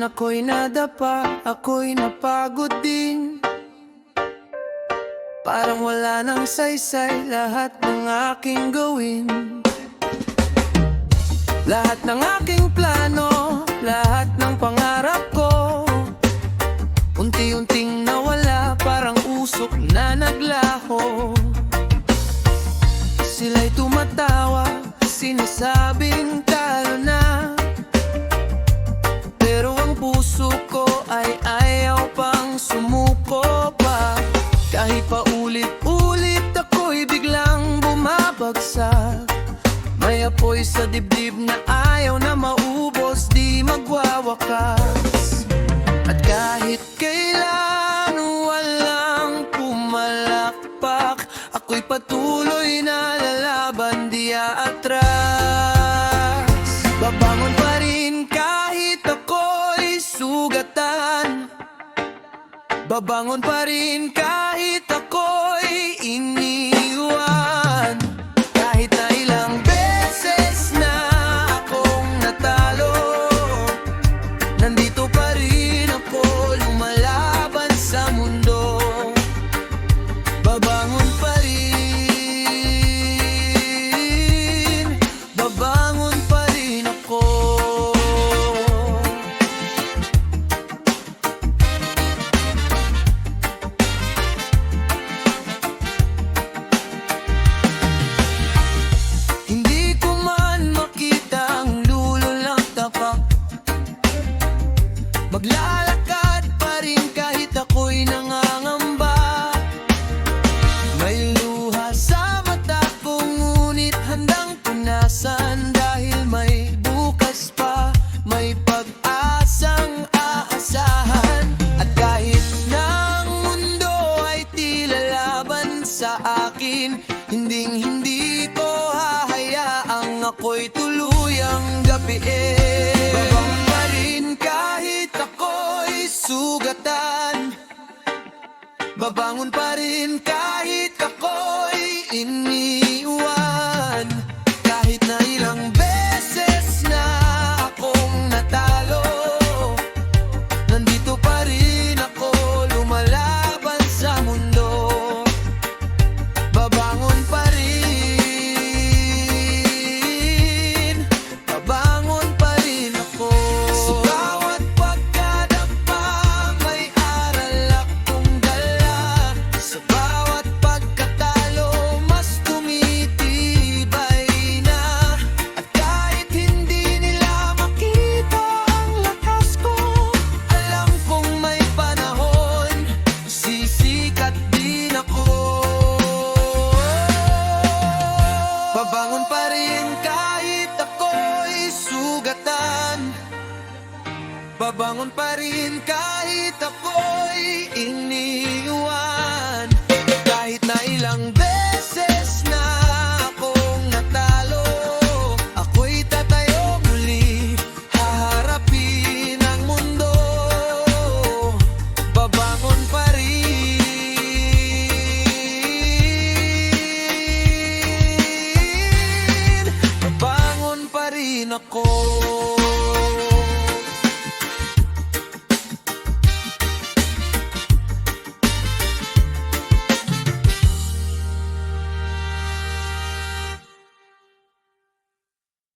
Minsan ako'y nadapa, ako'y napagod din. Parang wala nang saysay lahat ng aking gawin. Lahat ng aking plano, lahat ng pangarap ko, unti-unting nawala, parang usok na naglaho. Sila'y tumatawa, sinasabing talo na, pero ang puso ko ay ayaw pang sumuko pa. Kahit pa ulit-ulit ako'y biglang bumabagsak. May apoy sa dibdib na ayaw na maubos, di magwawakas. At kahit kailan walang pumalakpak, ako'y patuloy na lalaban, di aatras. Babangon pa rin kahit ako'y sugatan. Babangon pa rin kahit ako'y iniwan. Kahit na ilang beses na akong natalo, nandito pa rin ako lumalaban sa mundo. Babangon pa rin, babangon pa rin ako. Maglalakad pa rin kahit ako'y nangangamba. May luha sa mata ko, ngunit handang punasan. Dahil may bukas pa, may pag-asang aasahan. At kahit na ang mundo ay tila laban sa akin, hinding-hindi ko hahayaang ako'y tuluyang gapiin. Babangon pa rin kahit ako'y sugatan. Babangon pa rin kahit ako'y iniwan. Kahit na ilang beses na akong natalo, nandito pa rin ako lumalaban sa mundo. Babangon pa rin, babangon pa rin ako. Sa bawat pagkadapa may aral akong dala. Sa bawat pagkatalo mas tumitibay na. At kahit hindi nila makita ang lakas ko, alam kong may panahon, sisikat din ako. Babangon pa rin kahit ako'y sugatan. Babangon pa rin kahit ako'y iniwan. Kahit na ilang beses